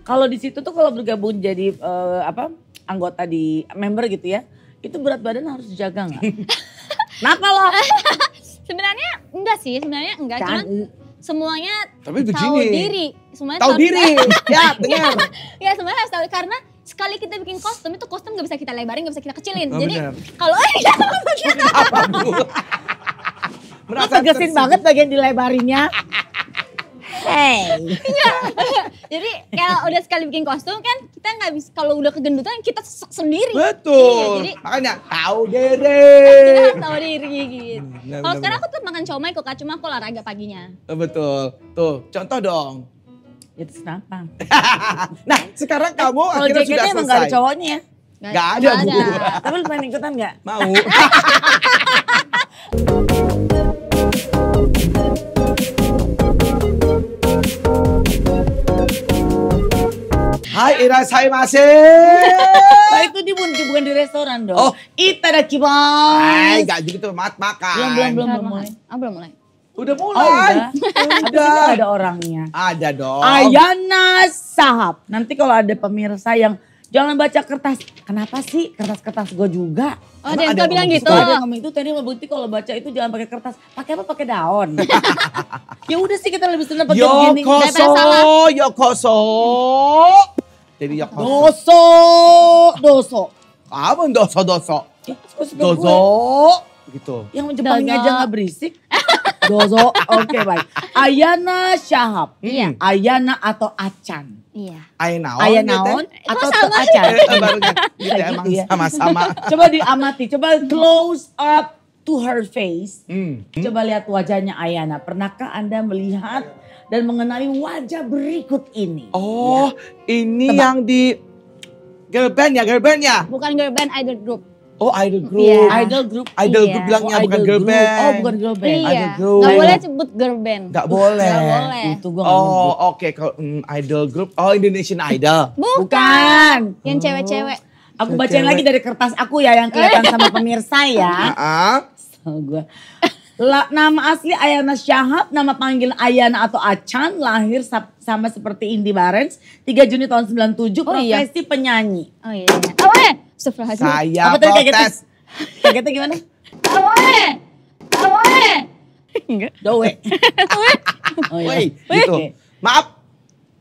Kalau di situ tuh kalau bergabung jadi anggota di member gitu ya, itu berat badan harus dijaga nggak? Kenapa lo? Sebenarnya enggak sih, sebenarnya enggak. Kan, Cuman semuanya Tapi tahu begini. diri. Semuanya Tahu diri, ya dengar. Ya semuanya harus tahu karena sekali kita bikin kostum itu kostum nggak bisa kita lebarin, nggak bisa kita kecilin. Oh, Jadi benar. kalau Apa Bu? lo tegesin banget bagian dilebarinya. Hey. jadi kalau udah sekali bikin kostum kan kita nggak bisa, kalau udah kegendutan kita sesek sendiri. Betul. Iya, jadi Makanya tahu kita diri. harus tahu diri gitu. Benar, Kalau benar, sekarang aku tuh makan comai kok Kak, cuma aku olahraga paginya. Betul. Tuh, contoh dong. Itu kenapa? Nah, sekarang kamu Kalau akhirnya sudah jaketnya emang selesai. gak ada cowoknya ya? Gak ada, Bu. Tapi lu pengen ikutan gak? Mau. Hai, irashaimase. Nah itu dia bukan di restoran dong. Oh. Itadakimasu. Hai, gak gitu, makan. Belum mulai. Belum mulai. Udah Oh mulai. udah. Habis itu gak ada orangnya. Ada dong. Ayana Sahab. Nanti kalau ada pemirsa yang jangan baca kertas. Kenapa sih kertas-kertas gue juga? Oh, Emang dan ada kau bilang ngomong gitu. Ada yang ngomong itu tadi mau bukti kalau baca itu jangan pakai kertas. Pakai apa? Pakai daun. Ya udah sih kita lebih senang pakai begini. Yokoso, Yokoso. Jadi Yokoso. Doso. Apa doso? Ya, suka-suka Dozo. gue. Gitu. Yang Jepangnya Dozo. aja gak berisik. Dozo. Oke baik. Ayana Shahab. Iya. Ayana atau Acan. Iya. Ayanaon. Ayanaon gitu atau sama Acan. Barunya. Gitu Kayak emang gitu ya. sama-sama. Coba diamati. Coba close up to her face. Hmm. Coba lihat wajahnya Ayana. Pernahkah Anda melihat dan mengenali wajah berikut ini? Oh, ini Tebak. yang di girl band ya? Bukan girl band, idol group. Oh, idol group. Iya. Idol group. Idol Iya. group bilangnya Oh, bukan idol girl group. band. Oh, bukan girl band. Iya. Idol group. Gak boleh sebut girl band. Gak boleh. Gak boleh. Itu gue gak Oh, nyebut. oke. Kalau idol group, oh Indonesian Idol. Bukan. Yang cewek-cewek. Aku Cewek. bacain lagi dari kertas aku ya yang kelihatan sama pemirsa ya. Ah, So, gua. Nama asli Ayana Shahab, nama panggil Ayana atau Acan, lahir sama seperti Indi Barens, 3 Juni tahun 97, Oh, iya. profesi penyanyi. Oh iya. Oh Astagfirullahaladzim. saya Apa tadi kagetnya? protes. Kagetnya gimana? Enggak. Dowe. Oh iya. Woi, gitu. Oke. Maaf,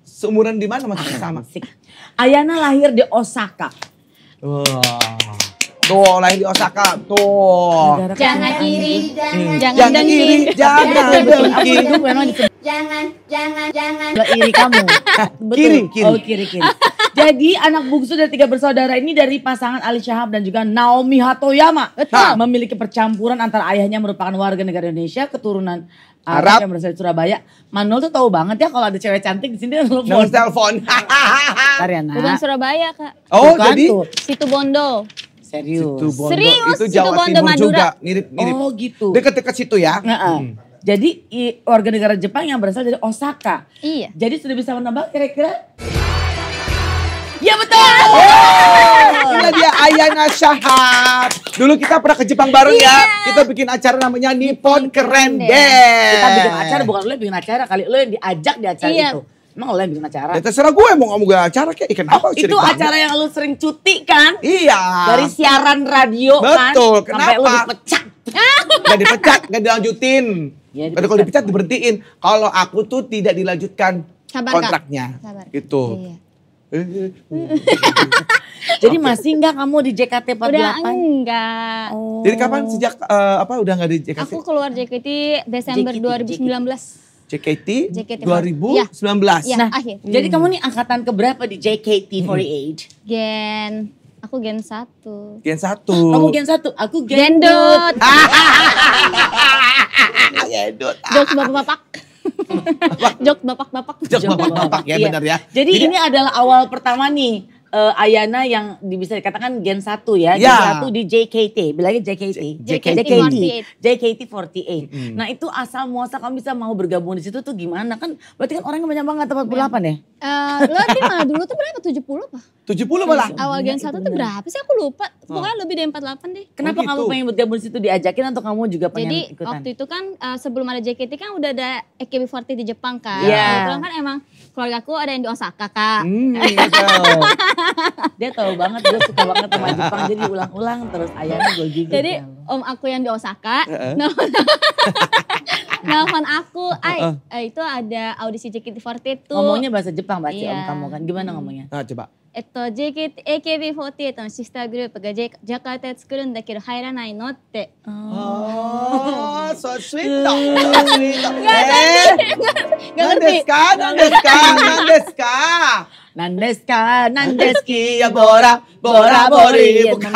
seumuran di mana masih sama? Asik. Ayana lahir di Osaka. Wah. Tuh, lahir di Osaka. Tuh. Negara Jangan kaya. iri, Jangan jangan dengki. iri, jangan Betul, aku dengki. itu memang disebut Jangan. iri kamu. Betul. Kiri. Oh kiri. Jadi anak bungsu dari 3 bersaudara ini dari pasangan Ali Shahab dan juga Naomi Hatoyama. Betul. Memiliki percampuran antara ayahnya merupakan warga negara Indonesia, keturunan Arab Arab. yang berasal dari Surabaya. Manul tuh tahu banget ya kalau ada cewek cantik di sini Nomor telepon. telepon. Bentar ya, Nak. Bukan Surabaya Kak. Oh, Bukan jadi tuh. Situ Bondo. Serius. Situ Bondo. Serius, Itu Situ Jawa Bondo, Timur Madura. juga, mirip-mirip. Oh gitu. Dekat-dekat situ ya. Heeh. Jadi warga negara Jepang yang berasal dari Osaka. Iya. Jadi sudah bisa menebak kira-kira? Ya betul. Ini dia Ayana Shahab. Dulu kita pernah ke Jepang bareng ya. Kita bikin acara namanya Nippon Keren Dance. Kita bikin acara, bukan lo yang bikin acara kali. Lo yang diajak di acara Iya. itu. Emang lo yang bikin acara? Ya terserah gue mau ngomong gue acara kayak kenapa Itu sirik banget? acara yang lo sering cuti kan? Iya. Dari siaran radio kan? Betul, Sampai lo kenapa? dipecat. Gak dipecat, gak dilanjutin. Ya, dipecat. Kalau dipecat diberhentiin. Kalau aku tuh tidak dilanjutkan Sabar, Kak. kontraknya. Sabar. Gitu. Iya. Jadi masih enggak kamu di JKT48? Udah enggak. Oh. Jadi kapan sejak udah gak di JKT? Aku keluar JKT Desember JKT. 2019. JKT, JKT 2019. Iya, Nah, akhir. jadi kamu nih angkatan keberapa di JKT48? Aku Gen 1. Gen 1. Kamu Gen 1, aku Gen Gendut. Gendut. Jokes bapak-bapak. Jokes bapak-bapak. Jok bapak-bapak ya Iya. benar ya. Jadi ini adalah awal pertama nih Ayana yang bisa dikatakan Gen 1 ya. Ya. Gen 1 di JKT, bilangnya JKT. JKT48. JKT48. Nah itu asal muasal kamu bisa mau bergabung di situ tuh gimana? Kan berarti kan orangnya banyak banget 48 ya? Lo di mana dulu tuh berapa? 70 apa? 70 malah. Awal Gen 1 tuh berapa sih aku lupa. Pokoknya lebih dari 48 deh. Kenapa Oh, gitu. kamu pengen buat gabung di situ, diajakin atau kamu juga pengen Jadi ikutan? waktu itu kan sebelum ada JKT kan udah ada AKB48 di Jepang kan. Iya. Kebetulan kan emang keluarga aku ada yang di Osaka Kak. Betul. Dia tahu banget, gue suka banget sama Jepang, jadi ulang-ulang terus ayahnya gue gigit. Jadi ya. om aku yang di Osaka Heeh. nelfon aku, itu ada audisi JKT48 tuh. Ngomongnya bahasa Jepang berarti om Iya. kamu kan, gimana ngomongnya? Nah coba. JKT AKB48 のシスターグループがジャカルタで作るんだけど入らないのって。 Oh, so sweet dong. So Iya, sweet dong. Gak ngerti. Nandeska. Nandeski, Ya Bora Bori. Iya, Bukan.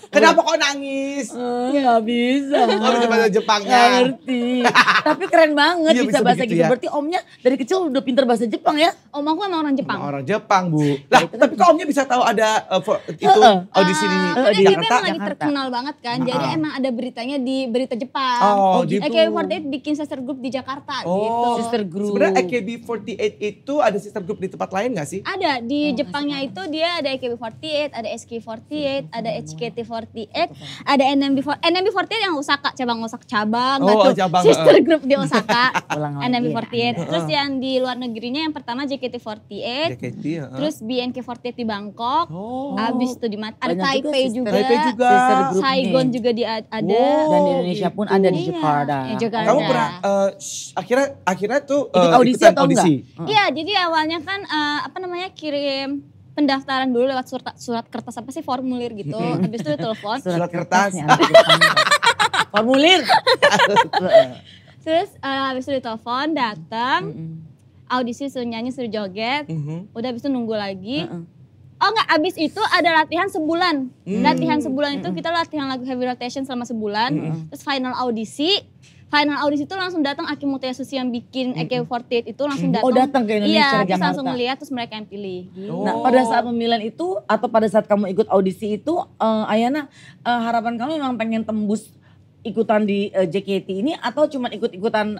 Kenapa kok nangis? Nggak bisa. Kamu bisa bahasa Nggak Jepangnya. ngerti. Tapi keren banget Iya, bisa bisa bahasa begitu gitu. ya. Berarti omnya dari kecil udah pinter bahasa Jepang ya? Om aku emang orang Jepang. Orang Jepang, Bu. Lah, tapi kok omnya bisa tahu ada itu audisi di Karena di dia Jakarta? memang lagi terkenal banget kan. Jadi emang ada beritanya di berita Jepang. Oh, gitu. AKB48 bikin sister group di Jakarta gitu. Sister group. Sebenarnya AKB48 itu ada sister group di tempat lain gak sih? Ada di Jepangnya itu dia ada AKB48, ada SK48, ada HKT48, ada NMB48 yang Osaka, cabang Oh, tuh. cabang, Sister group di Osaka. Ulang lagi. NMB48. Terus yang di luar negerinya yang pertama JKT48, JKT, terus BNK48 di Bangkok. Oh. Abis itu di ada Banyak juga Taipei sister. juga. Taipei juga. Sister group Saigon nih. juga ada. Dan di Indonesia pun ada di Iya, Jakarta. di Jakarta. Kamu pernah akhirnya tuh Ikut audisi ikutan atau enggak? Iya, jadi awalnya kan kirim pendaftaran dulu lewat surat kertas apa sih formulir gitu. Habis itu ditelepon. Surat kertas. nih, anak Jepang. Formulir. Terus habis itu ditelepon, datang. Audisi suruh nyanyi, suruh joget. Udah habis itu nunggu lagi. Oh enggak, abis itu ada latihan sebulan. Latihan sebulan itu kita latihan lagu Heavy Rotation selama sebulan. Terus final audisi. Final audisi itu langsung datang Aki Mutayasushi yang bikin AKB48 itu langsung datang. Oh, datang ke Indonesia, Iya, terus Jakarta. langsung ngeliat terus mereka yang pilih. Gitu. Nah, pada saat pemilihan itu atau pada saat kamu ikut audisi itu, Ayana, harapan kamu memang pengen tembus ikutan di JKT ini atau cuma ikut-ikutan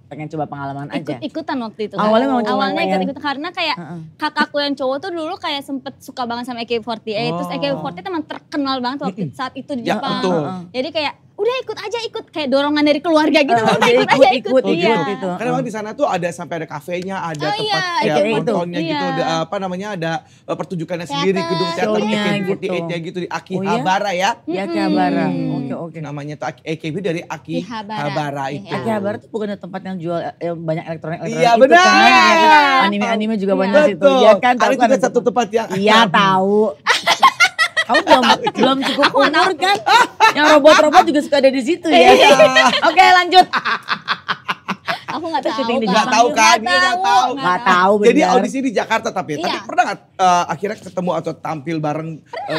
pengen coba pengalaman aja? Ikut-ikutan waktu itu kan. Awalnya memang cuma Awalnya pengen- ikut-ikutan karena kayak kakakku yang cowok tuh dulu kayak sempet suka banget sama AKB48. Terus AKB48 emang terkenal banget waktu saat itu di Ya, Jepang. betul. Jadi kayak udah ikut aja kayak dorongan dari keluarga gitu. Udah Dia ikut aja ikut. Iya. gitu. Karena memang di sana tuh ada sampai ada kafenya, ada Oh, tempat iya, ya kayak gitu. nontonnya gitu, Iya. ada pertunjukannya sendiri, Teater. gedung teater Show-nya AKB48-nya gitu di Oh, iya? Akihabara ya. Ya, Akihabara. Oke. Namanya tuh AKB dari Akihabara. Akihabara itu. Iya. Akihabara tuh bukan tempat yang jual banyak elektronik Iya, itu benar. kan? Iya. Anime-anime juga banyak situ. Betul. Iya kan? Ada Tahu kan juga satu tempat yang Iya tahu. Kamu belum cukup umur kan? Yang robot-robot juga suka ada di situ ya. Oke lanjut. Aku nggak Kita tahu. syuting di Kak. Nggak tahu kan, dia nggak tahu. Nggak tahu Jadi benar. audisi di Jakarta tapi Iya. pernah nggak akhirnya ketemu atau tampil bareng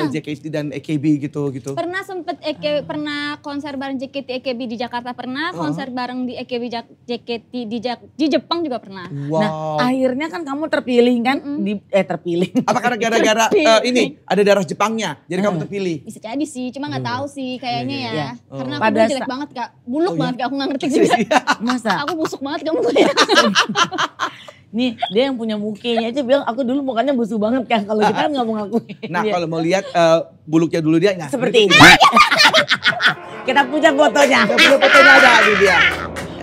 JKT dan AKB gitu? Pernah sempet pernah konser bareng JKT AKB di Jakarta pernah, konser bareng di AKB JKT di Jepang juga pernah. Wow. Nah akhirnya kan kamu terpilih kan? Terpilih. Apa karena gara-gara ini ada darah Jepangnya, jadi kamu terpilih? Bisa jadi sih, cuma nggak tahu sih kayaknya ya. Iya. Karena aku Pada dulu jelek sa- banget Kak. Buluk Oh, banget Kak, aku nggak ngerti juga. Masa? Aku busuk banget kamu ya. Nih dia yang punya mukanya aja bilang aku dulu mukanya busuk banget kan. Kalau kita kan nggak mau ngakuin. Nah Dia. kalau mau lihat buluknya dulu dia, nah, Seperti ini. Kita punya fotonya. Kita punya fotonya ada di dia.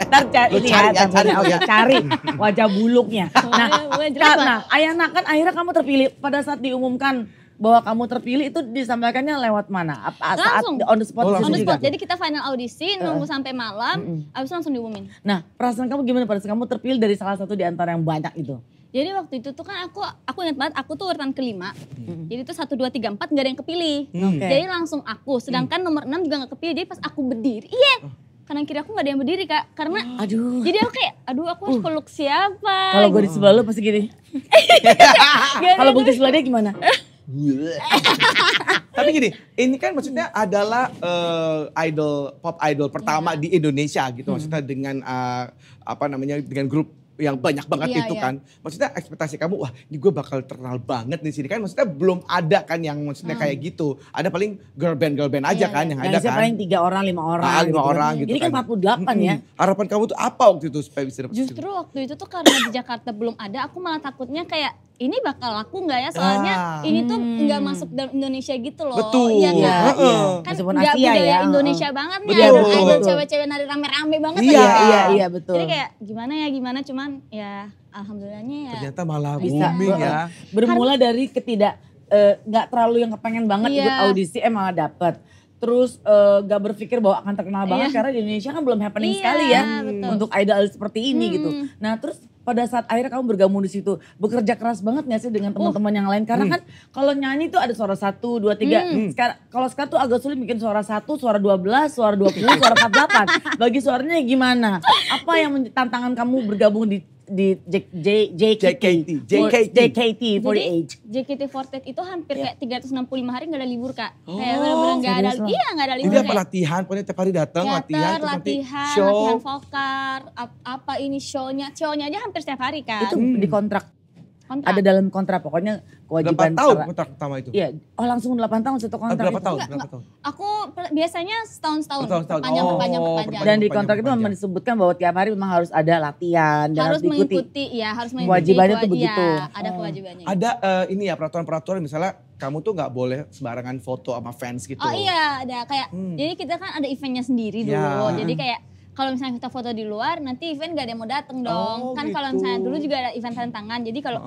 Ntar Lu ini cari ya, ya, cari oke, ya. cari wajah buluknya. Nah, Bukan jelek banget. nah Ayana kan akhirnya kamu terpilih pada saat diumumkan bahwa kamu terpilih itu disampaikannya lewat mana? Apa saat Langsung. on the spot? Oh, di On situ the juga? spot. Jadi kita final audisi, nunggu sampai malam, abis itu langsung diumumin. Nah, perasaan kamu gimana pada saat kamu terpilih dari salah satu di antara yang banyak itu? Jadi waktu itu tuh kan aku ingat banget aku tuh urutan kelima. Jadi tuh 1, 2, 3, 4 gak ada yang kepilih. Oke. Jadi langsung aku, sedangkan nomor 6 juga gak kepilih. Jadi pas aku berdiri, kanan kiri aku gak ada yang berdiri Kak. Karena Aduh. jadi aku kayak, aduh aku harus peluk siapa. Kalau gue di sebelah lu pasti gini. Kalau gue di sebelah dia gimana? Tapi gini, ini kan maksudnya adalah pop idol pertama di Indonesia gitu. Maksudnya dengan dengan grup yang banyak banget Iya, itu iya. kan. Maksudnya ekspektasi kamu, wah ini gue bakal terkenal banget di sini kan. Maksudnya belum ada kan yang maksudnya kayak gitu. Ada paling girl band Iya, aja kan yang Yang ada saya kan. paling 3 orang, 5 orang. 5 orang gitu Ini kan 48 ya. Harapan kamu tuh apa waktu itu supaya bisa dapet Justru waktu itu tuh karena di Jakarta belum ada, aku malah takutnya kayak ini bakal laku nggak ya? Soalnya ini tuh nggak masuk dalam Indonesia gitu loh. Betul. Iya kan? Iya. Kan Meskipun nggak Asia budaya ya. Indonesia banget nih. Betul. Idol Betul. cewek-cewek nari rame-rame banget. Iya. ya. Iya betul. Jadi kayak gimana cuman ya alhamdulillahnya ya. Ternyata malah Bisa. booming ya. Bermula dari nggak terlalu yang kepengen banget Iya. ikut audisi malah dapet. Terus gak berpikir bahwa akan terkenal banget Iya. karena di Indonesia kan belum happening Iya, sekali ya betul. untuk idol seperti ini gitu. Nah terus pada saat akhirnya kamu bergabung di situ, bekerja keras banget gak sih dengan teman-teman yang lain? Karena kan kalau nyanyi tuh ada suara 1, 2, 3. Kalau sekarang tuh agak sulit bikin suara 1, suara 12, suara 20, suara 48. Bagi suaranya gimana? Apa yang tantangan kamu bergabung di JKT 48? JKT48 itu hampir kayak 365 hari gak ada libur Kak. Kayak bener-bener gak ada, serius loh? iya gak ada libur. Jadi apa kayak latihan, pokoknya tiap hari datang latihan, terus nanti latihan, show. latihan vokal, apa ini show-nya aja hampir setiap hari kan. Itu di kontrak, Kontrak. ada dalam kontrak pokoknya Berapa kewajiban. tahun kontrak pertama itu? Iya, langsung 8 tahun satu kontrak. Berapa itu. tahun? Enggak, Berapa tahun? Aku biasanya setahun-setahun, Oh, setahun. perpanjang. Oh, Dan di Panjang, kontrak itu memang panjang. disebutkan bahwa tiap hari memang harus ada latihan dan harus harus diikuti. mengikuti, ya harus mengikuti. Kewajibannya tuh begitu. Ya, ada kewajibannya. Ada ini ya peraturan-peraturan misalnya kamu tuh nggak boleh sembarangan foto sama fans gitu. Oh iya, ada kayak, jadi kita kan ada eventnya sendiri dulu. Ya. Jadi kayak kalau misalnya kita foto di luar, nanti event gak ada yang mau dateng dong. Oh, Kan kalau gitu. misalnya dulu juga ada event tanda tangan. Jadi kalau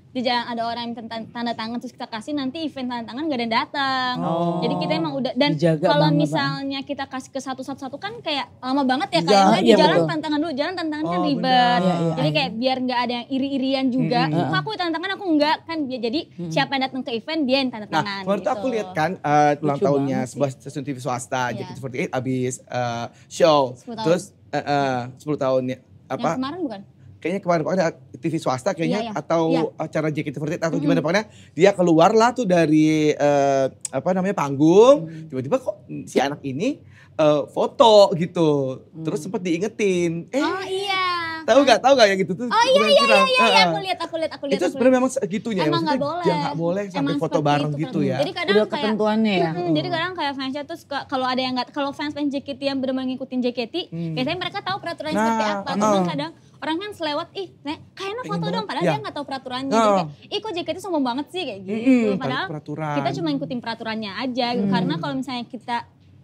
di jalan ada orang yang tanda tangan terus kita kasih, nanti event tanda tangan gak ada yang datang. Oh. Jadi kita emang udah, dan Dijaga kalau banget, misalnya kita kasih ke satu-satu kan kayak lama banget ya. Iya, Kayak di iya, jalan betul. tanda tangan dulu, jalan tanda tangan kan Oh, ribet. benar. Iya, iya. Jadi kayak biar gak ada yang iri-irian juga. Kok aku tanda tangan aku enggak kan. Jadi siapa yang datang ke event dia yang tanda Nah, tangan. kemarin tuh aku gitu. lihat kan ulang Lucu tahunnya banget sih. sebuah stasiun TV swasta, Iya. JKT48 abis show. 10 tahun. Terus 10 tahunnya Yang apa? kemarin bukan? Kayaknya kemarin pokoknya TV swasta kayaknya Iya, iya. atau Iya. acara JKT48 atau gimana pokoknya dia keluar lah tuh dari apa namanya panggung, tiba-tiba kok si anak ini foto gitu. Terus sempat diingetin. Oh iya. Tahu gak ya gitu tuh. Oh iya lumayan viral. iya aku lihat. Itu sebenarnya memang segitunya ya, Emang maksudnya nggak boleh. jangan nggak boleh sampai Emang foto seperti bareng itu gitu kan. ya. Jadi kadang Udah kayak ketentuannya ya. Jadi kadang kayak fansnya tuh suka kalau ada yang nggak, kalau fans JKT yang benar-benar ngikutin JKT, biasanya mereka tahu peraturannya Nah, seperti apa. Cuman kadang orang kan selewat, kayaknya foto dong, padahal dia nggak tahu peraturannya. Jadi kayak, kok JKT sombong banget sih kayak gitu. Padahal peraturan. kita cuma ngikutin peraturannya aja gitu. Karena kalau misalnya kita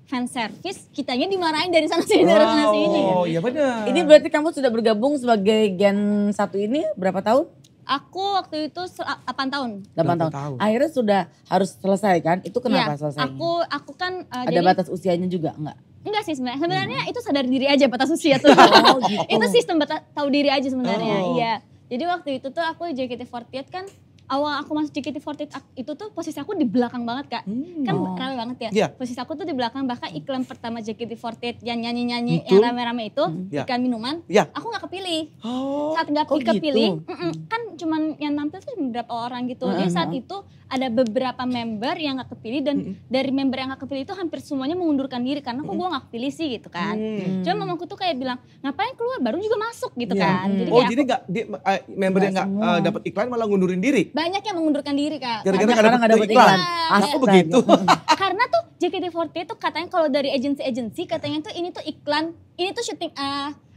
fan service, kitanya dimarahin dari sana sini dari sana sini. Oh iya benar. Ini berarti kamu sudah bergabung sebagai Gen 1 ini berapa tahun? Aku waktu itu 8 tahun. 8 tahun. tahun. Akhirnya sudah harus selesai kan? Itu kenapa Iya, selesai? aku kan Ada jadi batas usianya juga enggak? enggak sih sebenarnya. Sebenarnya itu sadar diri aja batas usia tuh. Oh, gitu. Itu sistem tahu diri aja sebenarnya. Oh. Iya. Jadi waktu itu tuh aku JKT48 kan awal aku masuk JKT48 itu tuh posisi aku di belakang banget Kak. Kan rame banget ya. Iya. Posisi aku tuh di belakang, bahkan iklan pertama JKT48 yang nyanyi-nyanyi Itu? yang rame-rame itu, Iya. iklan minuman, Iya. aku gak kepilih. Oh. Saat gak Oh, kepilih, gitu. kan cuman yang nampil tuh beberapa orang gitu. Jadi saat itu ada beberapa member yang gak kepilih dan dari member yang gak kepilih itu hampir semuanya mengundurkan diri karena kok gue gak kepilih sih gitu kan. Cuma mamaku tuh kayak bilang, ngapain keluar baru juga masuk gitu kan. Jadi Oh kayak jadi nggak member yang nggak semua. dapat iklan malah ngundurin diri. banyak yang mengundurkan diri Kak. Gara-gara Karena nggak nggak dapat dapet iklan. iklan. Aku begitu. Karena tuh JKT48 tuh katanya kalau dari agensi katanya tuh ini tuh iklan, ini tuh syuting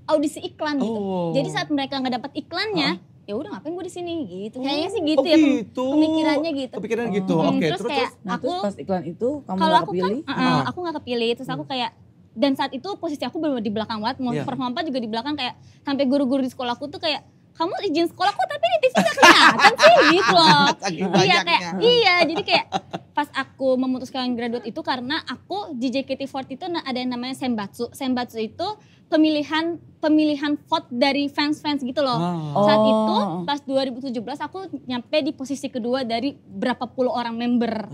audisi iklan gitu. Oh. Jadi saat mereka nggak dapat iklannya, ya udah ngapain gue di sini gitu. Kayaknya sih Oh, gitu ya gitu. pemikirannya gitu. Kepikiran gitu. Hmm, Oke, terus terus kayak Nah terus aku pas iklan itu kamu kalau gak aku kepilih? kan aku nggak kepilih, terus aku kayak dan saat itu posisi aku benar di belakang banget, mau Iya. perform apa juga di belakang, kayak sampai guru-guru di sekolahku tuh kayak kamu izin sekolahku tapi di TV gak kelihatan sih gitu loh. Saking Iya banyaknya. kayak iya jadi kayak pas aku memutuskan graduate itu karena aku di JKT48 itu ada yang namanya senbatsu. Senbatsu itu pemilihan vote dari fans-fans gitu loh. Saat Oh. itu pas 2017 aku nyampe di posisi kedua dari berapa puluh orang member.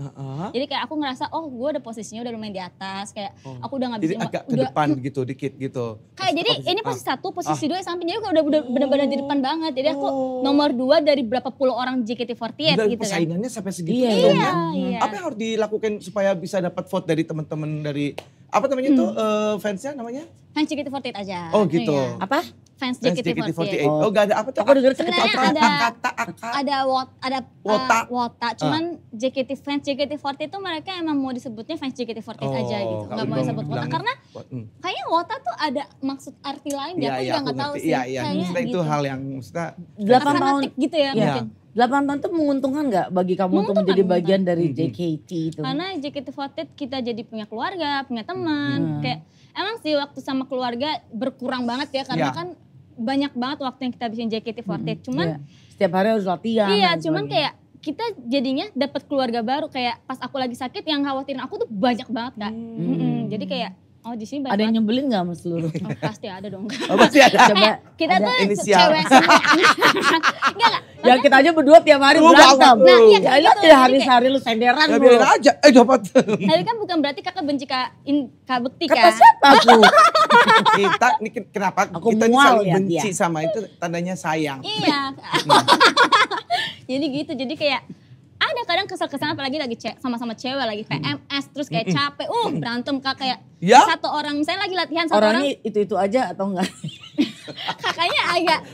Jadi kayak aku ngerasa oh gue udah posisinya udah lumayan di atas, kayak aku udah Jadi ngabisin agak ke udah depan gitu, dikit gitu. kayak jadi ini posisi 1, posisi 2 sampai jadi udah benar-benar di depan banget. Jadi aku nomor 2 dari berapa puluh orang JKT48 Dan gitu kan. persaingannya sampai segitu Iya, dong iya, ya. iya. Apa yang harus dilakukan supaya bisa dapat vote dari teman-teman dari apa namanya tuh fansnya namanya? Fans JKT48 aja. Oh, gitu. Iya. Apa? Fans Fans JKT48. JKT48. Oh, gak ada apa tuh? Aku denger Sebenarnya cekecok. ada Wota. wota. Cuman fans JKT48 itu mereka emang mau disebutnya fans JKT48 aja gitu. Nggak mau disebut wota karena kayaknya wota tuh ada maksud arti lain. Iya, Aku iya, juga aku nggak tahu ngerti. sih. Iya, iya. Kayaknya Maksudnya itu gitu. hal yang maksudnya 8 tahun. Fanatik gitu ya Iya. mungkin. 8 tahun tuh menguntungkan nggak bagi kamu untuk menjadi bagian dari JKT itu? Karena JKT48 kita jadi punya keluarga, punya teman. Kayak emang sih waktu sama keluarga berkurang banget ya karena kan banyak banget waktu yang kita bikin JKT48. Cuman setiap hari harus latihan. Iya, cuman kayak kita jadinya dapat keluarga baru. Kayak pas aku lagi sakit yang khawatirin aku tuh banyak banget Kak. Jadi kayak di sini banyak ada yang banget. nyebelin gak sama seluruh? Oh, pasti ada dong. Oh, pasti ada. Coba Kita tuh inisial. cewek semua. Enggak. ya kita aja berdua tiap hari Lu berantem. banget lu. Iya, Ya kayak lu gitu. tiap hari sehari lu senderan Ya lu. biarin aja, dapat. Tapi kan bukan berarti kakak benci Kak Bekti Kata kan. siapa aku? Kita ini kenapa Aku kita ini mual saling liat benci dia. sama itu tandanya sayang. Iya. Jadi gitu, jadi kayak ada kadang kesel-keselan apalagi lagi sama-sama cewek lagi PMS terus kayak capek, berantem Kak kayak Ya? satu orang misalnya lagi latihan satu orang Orangnya itu aja atau enggak? kakaknya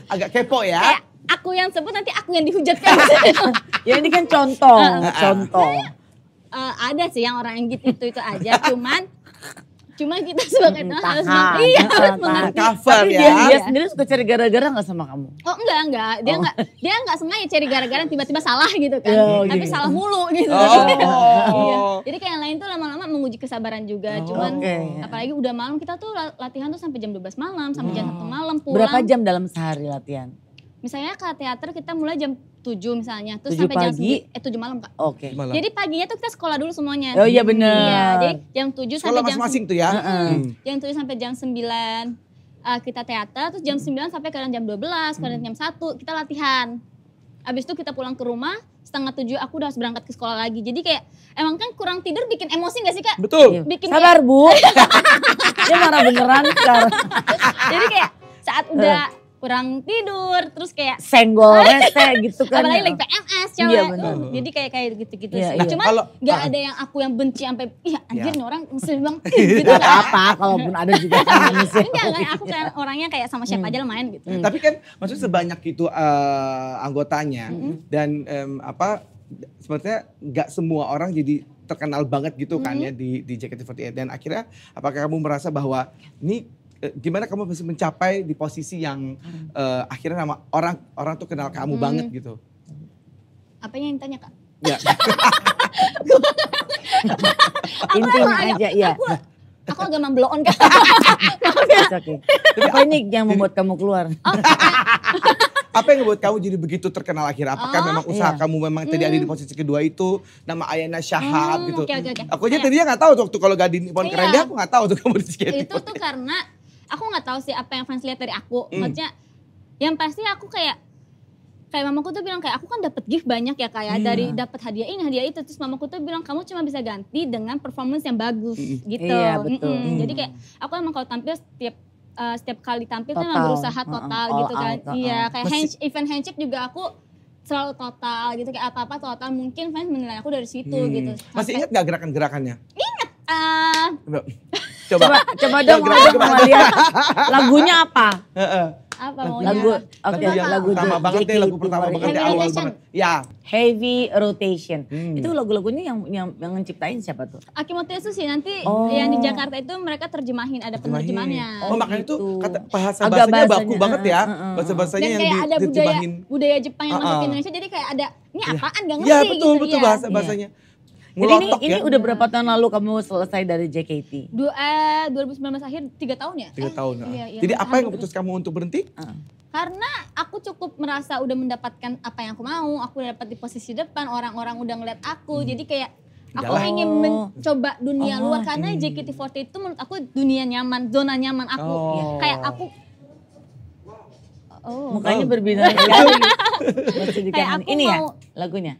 Agak kepo ya. kayak aku yang sebut nanti aku yang dihujat kan. Ya ini kan contoh, contoh. Ada sih yang orang yang gitu itu aja, cuman kita sebagai teman harus Tahan. harus mengerti. Cover Tapi ya. dia sendiri suka cari gara-gara gak sama kamu? Oh enggak, dia enggak sengaja cari gara-gara tiba-tiba salah gitu kan. Oh, Tapi gitu. salah mulu gitu. Oh. Iya. Jadi kayak yang lain tuh lama-lama menguji kesabaran juga. Cuman oke. apalagi udah malam kita tuh latihan tuh sampai jam 12 malam, sampai jam 1 malam pulang. Berapa jam dalam sehari latihan? Misalnya ke teater kita mulai jam 7 misalnya, terus 7 sampai jam pagi? 7 malam Kak. Oke. Malam. Jadi paginya tuh kita sekolah dulu semuanya. Oh iya bener. Iya, jadi jam 7 Sekolah sampai jam masing-masing tuh ya. jam 7 sampai jam 9 kita teater, terus jam 9 sampai kadang jam 12, kadang jam 1 kita latihan. Abis itu kita pulang ke rumah, setengah 7 aku udah harus berangkat ke sekolah lagi. Jadi kayak emang kan kurang tidur bikin emosi gak sih Kak? Betul. Bikin Sabar Bu. Dia marah beneran sekarang. Jadi kayak saat udah kurang tidur, terus kayak Senggol, rese gitu kan. apalagi lagi PMS cewek. Iya, bener. Jadi kayak gitu-gitu Iya, sih. iya. Cuman Kalau- gak ada yang aku yang benci sampai anjir Iya. nih orang ngeselin banget gitu Gak kan. apa-apa, kalaupun ada juga kan manusia. Enggak, aku kan orangnya kayak sama siapa aja lah main gitu. Tapi kan maksudnya sebanyak itu anggotanya dan sebenarnya nggak semua orang jadi terkenal banget gitu kan ya di JKT48 dan akhirnya apakah kamu merasa bahwa ini gimana kamu bisa mencapai di posisi yang akhirnya nama orang tuh kenal kamu banget gitu? Apanya yang tanya Kak? Ya. Intinya aja, ya. Aku agak membloon Kak. It's okay. Apa ini yang membuat kamu keluar? Apa yang membuat kamu jadi begitu terkenal akhirnya? Apakah memang usaha kamu memang tadi ada di posisi kedua itu, nama Ayana Shahab gitu? Oke. Aku aja tadinya nggak tahu tuh kalau Gadin Nippon keren Iya. dia aku nggak tahu tuh kamu di JKT48. Itu tuh karena aku nggak tahu sih apa yang fans lihat dari aku. Maksudnya yang pasti aku kayak mamaku tuh bilang kayak aku kan dapat gift banyak ya kayak dari dapat hadiah ini hadiah itu, terus mamaku tuh bilang kamu cuma bisa ganti dengan performance yang bagus gitu. Iya, betul. Jadi kayak aku emang kalau tampil setiap kali tampil tuh Total. emang berusaha total All gitu kan. out, Iya, kayak Masih- event handshake juga aku selalu total gitu, kayak apa-apa total, mungkin fans menilai aku dari situ gitu. Masih ingat nggak gerakan-gerakannya? Eh, Coba. Coba dong, Gerak-gerak mau lihat lagunya apa? Heeh. apa maunya? Lagu, oke, yang lagu pertama banget deh, lagu JKT48. pertama banget deh, Heavy awal Rotation. banget. Ya. Heavy Rotation. Itu lagu-lagunya yang menciptain siapa tuh? Akimoto sih nanti Oh. yang di Jakarta itu mereka terjemahin, ada penerjemahnya. Oh, makanya gitu. tuh kata Agak bahasa-bahasanya baku bahasanya, banget ya. Bahasa-bahasanya Dan yang kayak ada diterjemahin. budaya Jepang yang masuk ke Indonesia, jadi kayak ada ini apaan gak ngerti Iya betul gitu. betul iya. bahasa-bahasanya. Jadi Ngelotok ini ya. udah berapa tahun lalu kamu selesai dari JKT? 2019 akhir 3 tahun ya? 3 tahun. Iya, iya. Jadi apa yang memutus kamu untuk berhenti? Karena aku cukup merasa udah mendapatkan apa yang aku mau, aku udah dapat di posisi depan, orang-orang udah ngeliat aku, jadi kayak aku Jalan. ingin mencoba dunia luar karena JKT48 itu menurut aku dunia nyaman, zona nyaman aku. Oh. Kayak aku Mukanya berbinar sekali. Masih di Kayak kanan. aku Ini ya mau- lagunya.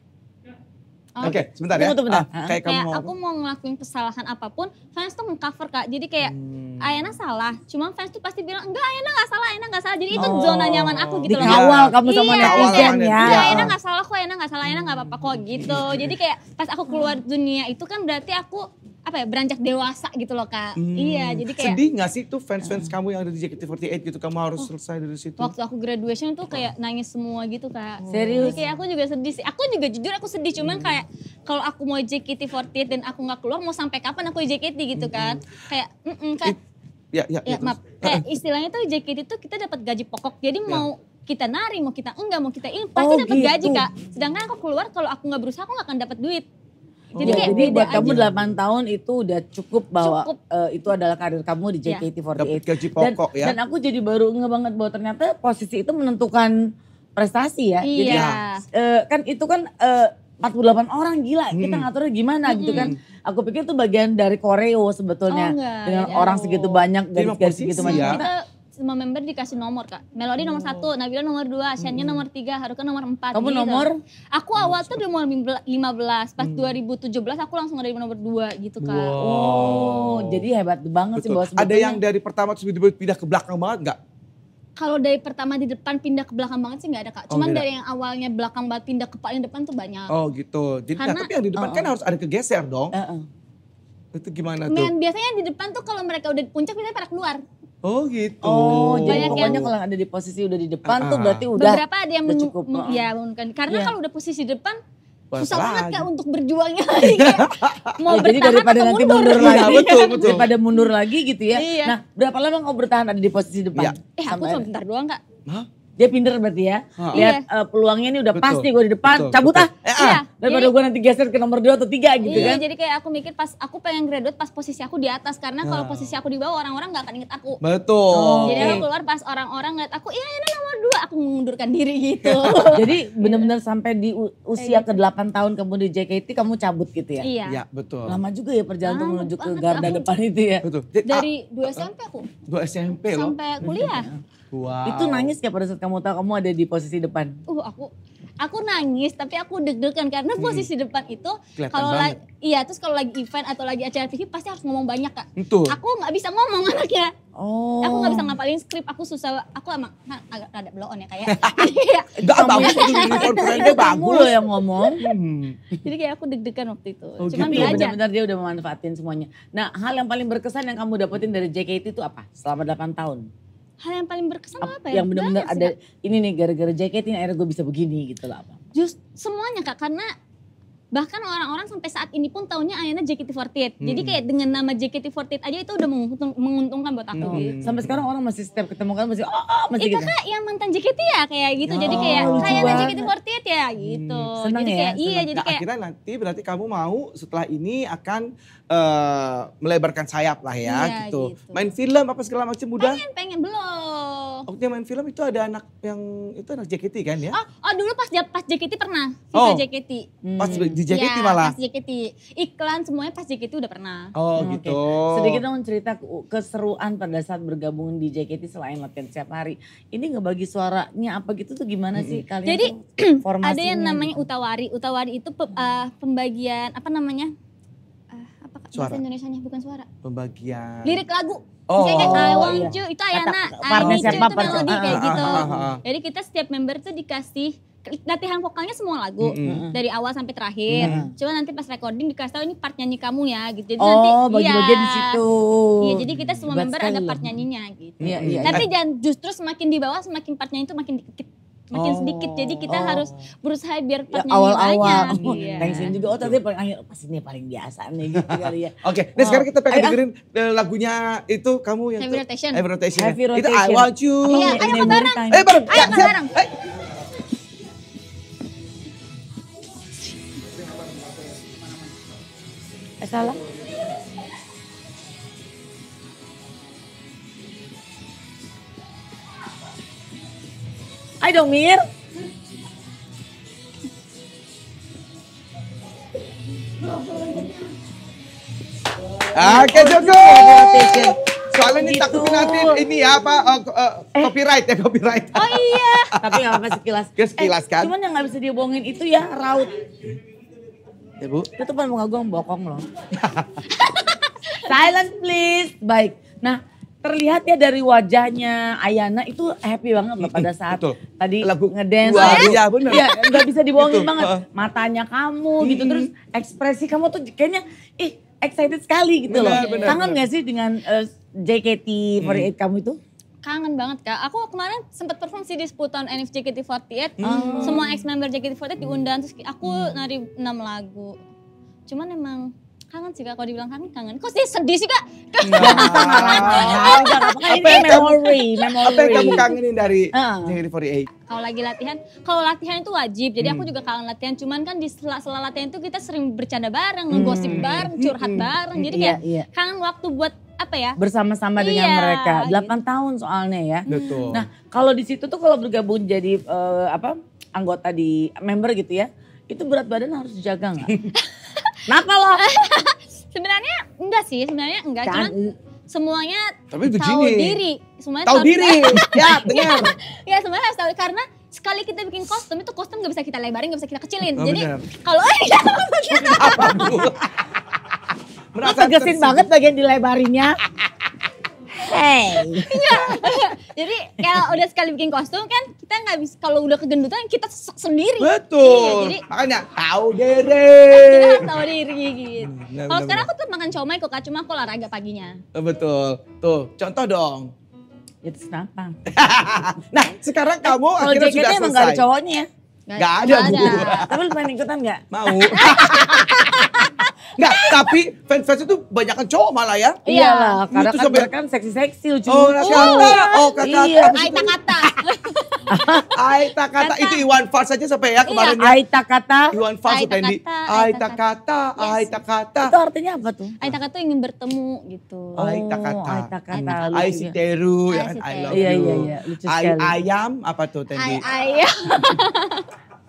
Oke, sebentar ya. Tunggu, bentar. Kayak kamu kayak mau. aku mau ngelakuin kesalahan apapun, fans tuh mengcover Kak. Jadi kayak Ayana salah, cuman fans tuh pasti bilang enggak Ayana nggak salah, Ayana nggak salah. Jadi itu zona nyaman aku gitu loh. Dikawal kamu sama Iya, netizen iya. ya. Iya, Ayana nggak salah kok, Ayana nggak salah, Ayana nggak apa-apa kok gitu. Jadi kayak pas aku keluar dunia itu kan berarti aku beranjak dewasa gitu loh Kak. Iya, jadi kayak Sedih gak sih tuh fans-fans kamu yang ada di JKT48 gitu, kamu harus selesai dari situ? waktu aku graduation tuh kayak nangis semua gitu Kak. Serius? Jadi kayak aku juga sedih sih. Aku juga jujur aku sedih, cuman kayak kalau aku mau JKT48 dan aku nggak keluar mau sampai kapan aku JKT gitu kan. Kayak kayak Ya ya terus. maaf, kayak istilahnya tuh JKT tuh kita dapat gaji pokok. Jadi mau kita nari, mau kita enggak, mau kita ini pasti dapat gitu. gaji Kak. Sedangkan aku keluar kalau aku nggak berusaha aku nggak akan dapat duit. Jadi Ya, kayak jadi beda buat aja. kamu 8 tahun itu udah cukup bahwa Cukup. itu adalah karir kamu di Ya. JKT48. Dapat gaji pokok ya. Dan aku jadi baru nge banget bahwa ternyata posisi itu menentukan prestasi ya. Jadi Iya. kan itu kan 48 orang gila, kita ngaturnya gimana gitu kan. Aku pikir itu bagian dari koreo sebetulnya. Oh, enggak, Dengan ya. orang segitu banyak, Terima garis-garis posisi segitu ya. banyak. Kita semua member dikasih nomor Kak. Melody nomor 1, Nabila nomor 2, Shania nomor 3, Haruka nomor 4. Kamu gitu. nomor? Aku awal tuh di nomor 15, pas 2017 aku langsung ada di nomor 2 gitu Kak. Oh, jadi hebat banget sih Betul. bahwa Ada sebetulnya. yang dari pertama terus tiba-tiba pindah ke belakang banget nggak? Kalau dari pertama di depan pindah ke belakang banget sih nggak ada Kak. Oh, Cuman beda. dari yang awalnya belakang banget pindah ke paling depan tuh banyak. Oh gitu. Jadi nah, Karena- tapi yang di depan kan harus ada kegeser dong. Itu gimana tuh? Men, biasanya di depan tuh kalau mereka udah di puncak biasanya pada keluar. Oh gitu. Oh, jadi Banyak pokoknya yang- kalau ada di posisi udah di depan tuh berarti udah. Beberapa ada yang udah cukup. ya menurunkan. Karena Iya. kalau udah posisi di depan Wah, susah banget lagi. Kak untuk berjuangnya lagi. Kayak mau Ya, jadi bertahan daripada atau nanti mundur. mundur Iya, lagi, betul, betul. daripada mundur lagi gitu ya. Iya. Nah, berapa lama kau bertahan ada di posisi depan? Iya. Aku Sampai cuma bentar doang Kak. Hah? dia pinter berarti ya. Ha. Lihat Iya. peluangnya ini udah pas Betul, nih gue di depan, betul, cabut betul. ah. Iya. Daripada Jadi- gue nanti geser ke nomor 2 atau 3 gitu Iya, kan. jadi kayak aku mikir pas aku pengen graduate pas posisi aku di atas karena kalau posisi aku di bawah orang-orang nggak akan inget aku. Betul. Oh, Jadi oke. aku keluar pas orang-orang ngeliat aku, iya ini nomor 2, aku mengundurkan diri gitu. Jadi benar-benar sampai di usia ke 8 tahun kamu di JKT kamu cabut gitu ya. Iya. Iya betul. Lama juga ya perjalanan untuk Lama menuju ke banget, garda aku- depan itu ya. Betul. Jadi, Dari 2 SMP aku 2 SMP loh. sampai kuliah. Wow. Itu nangis gak pada saat kamu tahu kamu ada di posisi depan? Aku nangis tapi aku deg-degan karena posisi depan itu Kelihatan kalau banget. terus kalau lagi event atau lagi acara TV pasti harus ngomong banyak Kak. Betul. Aku nggak bisa ngomong anaknya. Oh. Aku nggak bisa ngapalin skrip, aku susah, aku emang agak rada blow on ya kayak. Jadi kayak, Enggak bagus itu unicorn keren dia Kamu bagus. loh yang ngomong. jadi kayak aku deg-degan waktu itu. Oh, Cuman Tapi gitu. belajar. benar-benar dia udah memanfaatin semuanya. Nah, hal yang paling berkesan yang kamu dapetin dari JKT itu apa? Selama 8 tahun. Hal yang paling berkesan apa ya? Yang benar-benar Banyak sih, ada Kak. ini nih gara-gara JKT ini akhirnya gue bisa begini gitu lah apa. Semuanya Kak, karena bahkan orang-orang sampai saat ini pun taunya Ayana JKT48. Jadi Hmm. kayak dengan nama JKT48 aja itu udah menguntungkan buat aku. Oh, sampai sekarang orang masih setiap ketemu kan masih masih Itu gitu. Kak yang mantan JKT ya kayak gitu. Jadi kayak lucu Ayana banget. JKT48 ya gitu. Seneng Jadi ya, kayak iya seneng. jadi Nah, kayak akhirnya nanti berarti kamu mau setelah ini akan melebarkan sayap lah ya Iya, gitu. gitu. Main film apa segala macam udah. pengen belum. Waktu main film itu ada anak yang itu anak JKT kan ya? Oh dulu pas JKT pernah. Oh. Visa JKT. Pas di JKT Ya, malah. pas JKT. Iklan semuanya pas JKT udah pernah. Oh Oke. gitu. Sedikit dong cerita keseruan pada saat bergabung di JKT selain latihan setiap hari. Ini ngebagi suaranya apa gitu tuh gimana sih kalian Jadi, tuh formasinya? Ada yang namanya gitu? Utawari. Utawari itu pembagian apa namanya? Apa Kak? Suara. Bahasa Indonesianya bukan suara. Pembagian. Lirik lagu. Oh, Misalnya kayak I want iya. you itu Ayana, Kata- I partnya need you siapa, itu part melodi siapa. kayak gitu. ah. Jadi kita setiap member tuh dikasih latihan vokalnya semua lagu dari awal sampai terakhir. Cuma nanti pas recording dikasih tahu ini part nyanyi kamu ya gitu. Jadi nanti Oh, bagi-bagi di situ. Iya, jadi kita semua Hebat member sekali ada loh. part nyanyinya gitu. Iya, iya. Tapi jangan justru semakin di bawah semakin part nyanyi itu makin dikit. Makin sedikit. Jadi kita harus berusaha biar Ya, part nyanyi awal-awal. banyak. Iya. Thanksin juga. Oh tadi paling akhir pas ini paling biasa nih gitu kali ya. Oke, nah sekarang kita pengen Ayo, dengerin lagunya itu kamu yang Heavy Rotation. Heavy Rotation. Heavy Itu I Rotation. want you. Apa Iya, ini ayo memory bareng. time? Bareng. Ayo, Ya, siap. bareng. Salah. Ayo dong Mir. Oke, cukup. Rotation. Soalnya ini Gitu. takutnya nanti ini ya apa copyright ya copyright. Oh iya. Tapi gak apa-apa sekilas. Ya, sekilas kan. Cuman yang gak bisa dibohongin itu ya raut. Ya Bu. Itu tuh muka gue bokong loh. Silent please. Baik. Nah terlihat ya dari wajahnya Ayana itu happy banget loh pada saat Betul. tadi Lagu ngedance. Wah, Aduh, iya, bener. Iya gak bisa dibohongin Gitu, banget. heeh. Matanya kamu gitu terus ekspresi kamu tuh kayaknya excited sekali gitu loh. Bener, Kangen bener. gak sih dengan JKT48 kamu itu? Kangen banget Kak. Aku kemarin sempat perform sih di 10 tahun NF JKT48. Semua ex-member JKT48 diundang. Terus aku nari 6 lagu. Cuman emang Kangen sih Kak, kalau dibilang kangen. Kok sih sedih sih Kak? Apa yang memori. Apa yang kamu kangenin dari JKT48? Kalau latihan itu wajib. Jadi aku juga kangen latihan. Cuman kan di sela latihan itu kita sering bercanda bareng, ngegosip bareng, curhat bareng. Jadi kayak kangen waktu buat apa ya? Bersama-sama dengan mereka. 8 tahun soalnya ya. Betul. Nah, kalau di situ tuh kalau bergabung jadi anggota di member gitu ya, itu berat badan harus dijaga nggak? Kenapa lo? Sebenarnya enggak. Cuman semuanya tapi tahu diri. Semuanya tahu diri. Ya, dengar. Ya, semuanya harus tahu karena sekali kita bikin kostum itu kostum nggak bisa kita lebarin, nggak bisa kita kecilin. Oh, jadi bener. kalau Apa, Bu? Merasa tegesin banget bagian dilebarinya. Hey. Jadi kalau udah sekali bikin kostum kan kita nggak bisa, kalau udah kegendutan kita sendiri. Betul. Iya, jadi makanya tahu diri. kita harus tahu diri gitu. Kalau sekarang aku tuh makan comai kok Kak, cuma aku olahraga paginya. Betul. Tuh, contoh dong. Itu kenapa? Nah, sekarang kamu Kalau akhirnya JKT sudah emang selesai. gak ada cowoknya ya? Gak ada, Bu. Tapi lu pengen ikutan gak? Mau. Enggak, tapi fans-fans itu banyakan cowok malah ya. Iyalah, karena Itu kan sampai- mereka kan seksi-seksi lucu. Kakak. Iya. Aita kata. Aita kata itu Iwan Fals saja sampai ya kemarin ya. Aita kata, Iwan Fals Aita Tendi. kata, Aita Aita kata, Yes. Aita kata. itu artinya apa tuh? Aita kata ingin bertemu gitu. Aita kata. Aita kata. Ai lucu si ya. Teru ya Ai kan si I Teru. love Iya, you. iya, iya, lucu Ai sekali. ayam apa tuh Tendi? Ayah.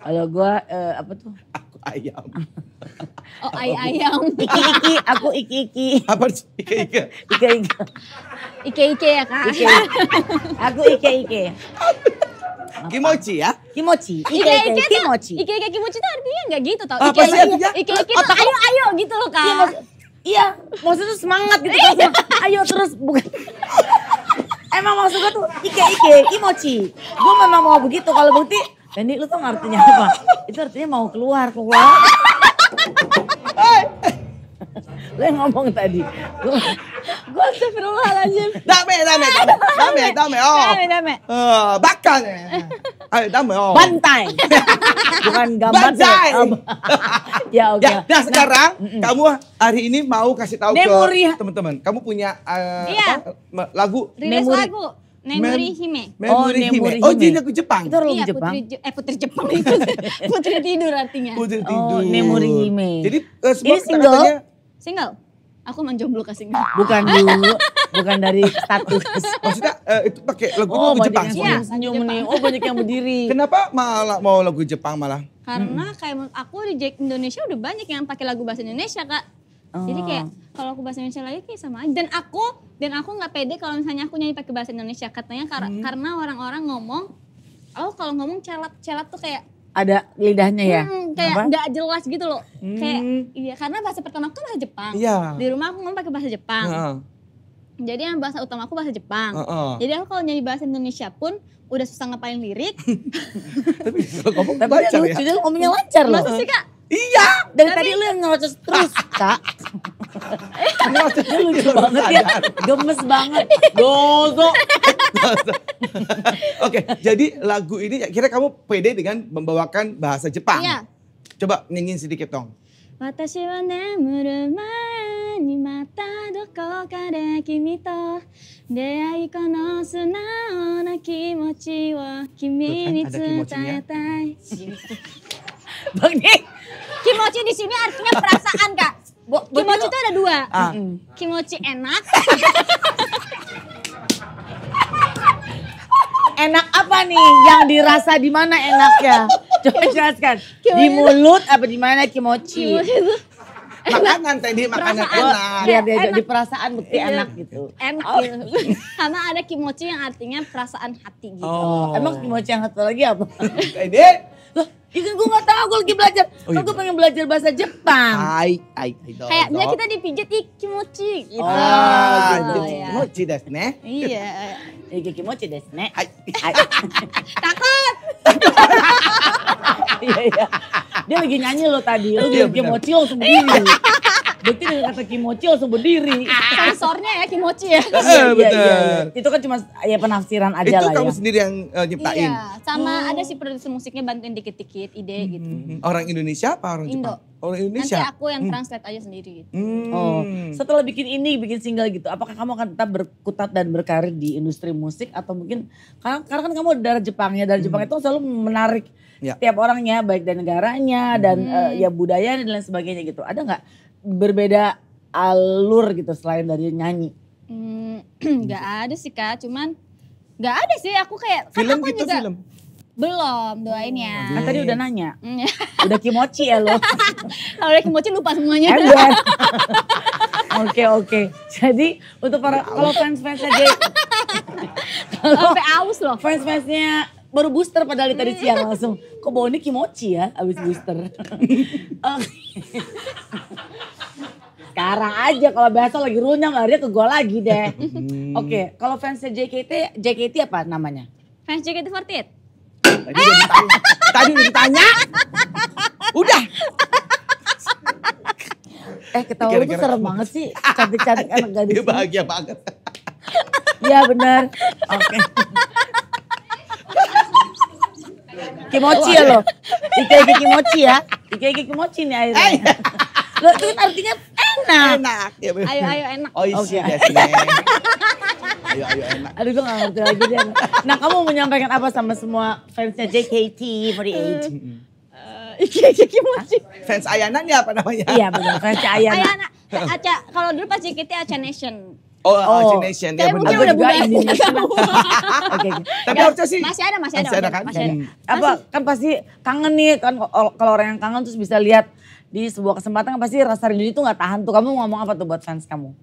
Kalau gua apa tuh? Aku ayam. Oh ayam. Iki-iki, aku iki-iki. Apa sih? Ika. Ike-ike. Ike ya Kak. Ike. Aku ike-ike. Kimochi ya? Kimochi. Ike Ike-ike kimochi. Ike kimochi itu artinya nggak gitu tau. Apa sih artinya? Ike tuh ayo gitu loh Kak. Iya, maksudnya semangat gitu kan. Ayo terus bukan. Emang maksud gue tuh ike-ike, kimochi. Gue memang mau begitu, kalau bukti. Dendi lu tau gak artinya apa? Itu artinya mau keluar. Lu yang ngomong tadi. Gue astagfirullahaladzim. Dame. Oh. Dame. Bakal. Ayo dame. Oh. Bantai. Bukan gambar. Bantai. Ya oke. Ya, nah sekarang kamu hari ini mau kasih tahu Memori. ke teman-teman. Kamu punya Iya. lagu Rilis Memori. lagu. Nemuri Hime. Memori Nemuri Hime. Oh, Hime. jadi lagu Jepang. Itu lagu Iya, Jepang. Putri Jepang itu. Putri tidur artinya. Putri Oh, tidur. Memori Hime. Jadi semua Ini single? kata-katanya Single. Aku menjomblo ke single. Bukan dulu. Bukan dari status. maksudnya itu pakai lagu Oh lagu banyak Jepang yang semuanya. Iya. senyum nih. Oh banyak yang berdiri. Kenapa malah mau lagu Jepang malah? Karena kayak menurut aku di Indonesia udah banyak yang pakai lagu bahasa Indonesia Kak. Jadi kayak kalau aku bahasa Indonesia lagi kayak sama aja. Dan aku nggak pede kalau misalnya aku nyanyi pakai bahasa Indonesia. Katanya karena orang-orang ngomong, oh kalau ngomong celat tuh kayak Ada lidahnya ya? kayak Apa? nggak jelas gitu loh. Kayak iya karena bahasa pertama aku kan bahasa Jepang. Iya. Di rumah aku ngomong pakai bahasa Jepang. Heeh. Jadi yang bahasa utama aku bahasa Jepang. Heeh. Jadi aku kalau nyanyi bahasa Indonesia pun udah susah ngapalin lirik. Tapi kalau ngomong Tapi lancar dia ya. lucu, dia ngomongnya lancar loh. Masa sih Kak? Iya. Dari tadi lu yang ngerocos terus, Kak. Dia lucu banget ya. Gemes banget. Gozo. Oke, jadi lagu ini kira kamu pede dengan membawakan bahasa Jepang. Iya. Coba nyanyiin sedikit dong. Watashi wa nemuru mae ni mata doko ka de kimi to deai kono sunao na kimochi wo kimi ni Tuh kan, ada kimochinya. tsutai. Bang nih. Kimochi di sini artinya perasaan Kak. Kimochi itu ada dua. Ah. Kimochi enak. Enak apa nih? Yang dirasa di mana enaknya? Coba jelaskan. Di mulut apa di mana kimochi? Kimochi itu Makanan tadi, makanan Perasaan. enak. Biar dia Enak. di perasaan bukti Iya. enak gitu. enak gitu. Sama ada kimochi yang artinya perasaan hati gitu. Oh. Emang kimochi yang satu lagi apa? Ini. Lah, ikan gue gak tahu, gue lagi belajar. Oh, iya. Kan gue pengen belajar bahasa Jepang. Hai. Kayak dia kita dipijit kimochi gitu. Ah, Gitu, jadi ya. mochi desu ne. Iya. Kimochi desu ne. Hai. Takut. Iya, iya. Dia lagi nyanyi lo tadi, lo Iya, bilang benar. kimochi langsung begini. Berarti dengan kata kimochi langsung berdiri. Sensornya ya kimochi ya. Bener. Itu kan cuma ya penafsiran aja Itu lah kamu ya. sendiri yang nyiptain? Iya, sama ada sih produser musiknya bantuin dikit-dikit ide gitu. Orang Indonesia apa orang Indo. Jepang? Orang Nanti Indonesia? aku yang translate aja sendiri gitu. Oh, setelah bikin single gitu, apakah kamu akan tetap berkutat dan berkarir di industri musik atau mungkin karena kan kamu dari Jepang ya, dari Jepang itu selalu menarik setiap orangnya, baik dari negaranya dan ya budayanya dan lain sebagainya gitu. Ada nggak berbeda alur gitu selain dari nyanyi? Nggak ada sih Kak, cuman nggak ada sih aku kayak kan Film aku gitu juga film? belum doain ya. Kan tadi udah nanya, udah kimochi ya lo. Kalau udah kimochi lupa semuanya. Oke. Jadi untuk para kalau fans-fansnya Sampai aus loh. fans-fansnya baru booster padahal tadi siang langsung. Kok bawa ini kimochi ya abis booster. Sekarang aja kalau biasa lagi runyam larinya ke gua lagi deh. Oke, kalau fansnya JKT apa namanya? Fans JKT48. Tadi udah ditanya. Udah. Ketawa lu tuh serem banget sih. Cantik-cantik anak gadis. Dia bahagia banget. Iya benar. Oke. Kimochi ya lo. Ike kimochi ya. Ike kimochi nih akhirnya. Lo itu kan artinya enak. Enak. Ya, Ayo enak. Oh isi Oke. Ayo enak. Aduh gue gak ngerti lagi deh. Nah kamu mau menyampaikan apa sama semua fansnya JKT48? Ike kimochi. Fans Ayana nih apa namanya? Iya benar, fansnya Ayana. Aca, kalau dulu pas JKT Aca Nation. Oh, Nation. Tapi Ya mungkin benar. udah bubar. Oke. Tapi harusnya sih. Masih ada kan? masih ada. Apa kan pasti kangen nih kan kalau orang yang kangen terus bisa lihat di sebuah kesempatan kan pasti rasa rindu itu gak tahan tuh. Kamu ngomong apa tuh buat fans kamu?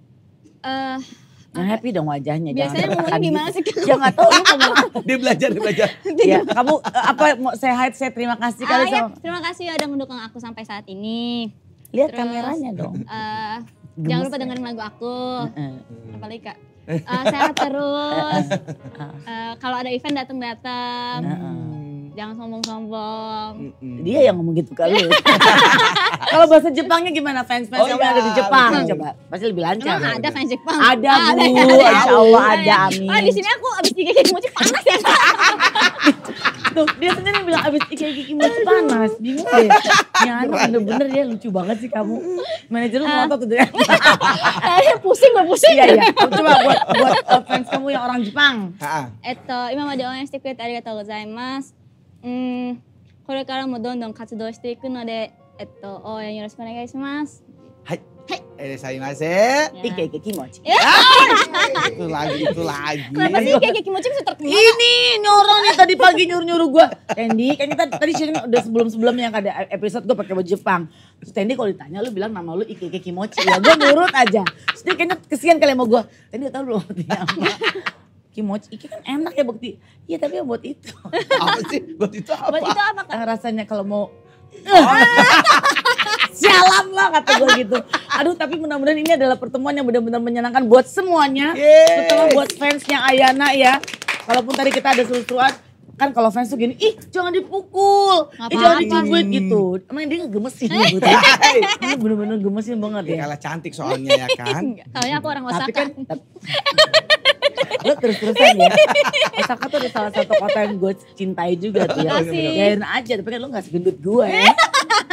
Yang happy dong wajahnya. Biasanya ngomongnya gimana sih? Ya gak tau lu ngomong apa. Dia belajar. Ya, kamu apa mau saya terima kasih kali Ya, sama. terima kasih ya udah mendukung aku sampai saat ini. Lihat Terus, kameranya dong. Jangan lupa dengerin lagu aku. Apalagi Kak. Sehat terus. Kalau ada event datang. Jangan sombong-sombong. Dia yang ngomong gitu ke lu. Kalau bahasa Jepangnya gimana fans yang ada di Jepang? Coba, pasti lebih lancar. Emang ada fans Jepang? Ada Bu, insya Allah ada, amin. Oh di sini aku abis Ike kimochi panas ya. Tuh, dia sendiri bilang abis Ike kimochi panas. Bingung deh. Nyanyi bener-bener dia lucu banget sih kamu. Manajer lu ngotot tuh deh. Pusing gue pusing. Iya. Coba buat fans kamu yang orang Jepang. Imama de ongen shite kurete arigatou gozaimasu. これからもどんどん活動していくので、応援よろしくお願いします。はい。Saya Ike kimochi. Itu lagi. Kenapa sih Ike kimochi bisa terkenal? Ini orang nih tadi pagi nyuruh gue. Tendi, kan kita tadi sharing udah sebelumnya yang ada episode gue pakai baju Jepang. Terus Tendi kalau ditanya lu bilang nama lu Ike kimochi. Ya gue nurut aja. Terus dia kayaknya kesian kali sama gue. Tendi tau lu artinya apa. Kimochi, Iki kan enak ya bukti. Iya tapi ya buat itu. Apa sih? Buat itu apa? Buat itu apa Kak? Rasanya kalau mau sialan lah kata gue gitu. Aduh tapi mudah-mudahan ini adalah pertemuan yang benar-benar menyenangkan buat semuanya. Terutama buat fansnya Ayana ya. Kalaupun tadi kita ada seru-seruan. Kan kalau fans tuh gini, ih jangan dipukul, jangan dicubit gitu. Emang dia ngegemesin gitu. Ini bener-bener gemesin banget ya. Kalah cantik soalnya ya kan. Kayaknya aku orang Osaka. Tapi kan, lo terus-terusan ya. Osaka tuh salah satu kota yang gue cintai juga tuh ya. Biarin aja, tapi kan lo gak segendut gue ya.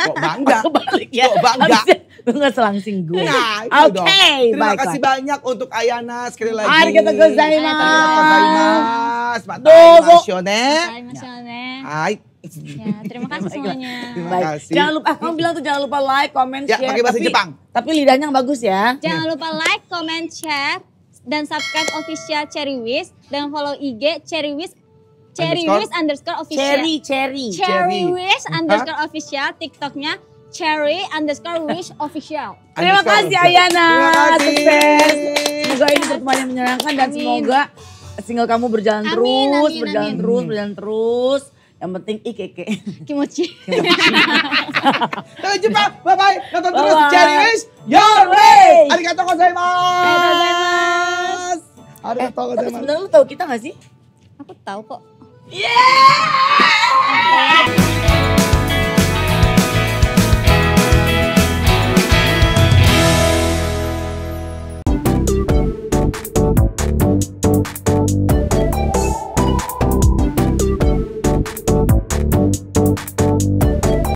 Kok bangga? Kebalik ya. Kok bangga? Lo gak selangsing gue. Nah itu dong. Terima baiklah. kasih banyak untuk Ayana sekali lagi. Arigatou gozaimasu. Mataimashou ne. Hai. Ya, terima kasih semuanya. Terima Baik. kasih. Jangan lupa, kamu bilang tuh jangan lupa like, comment, Ya, share. pakai bahasa Jepang. Tapi lidahnya yang bagus ya. Jangan lupa like, comment, share, dan subscribe official Cherry Wish dan follow IG Cherry Wish _official. Cherry Wish _ official, TikToknya Cherry_wish official. Terima kasih Ayana. Terima kasih. Sukses. Semoga ini pertemuan yang menyenangkan dan semoga single kamu berjalan terus. Yang penting Ike. Kimochi. Sampai jumpa. Bye-bye. Nonton terus Bye-bye. Cherry Wish Your Way. Arigatou gozaimasu. Arigatou gozaimasu. Sebenarnya lu tahu kita gak sih? Aku tahu kok. Yeah!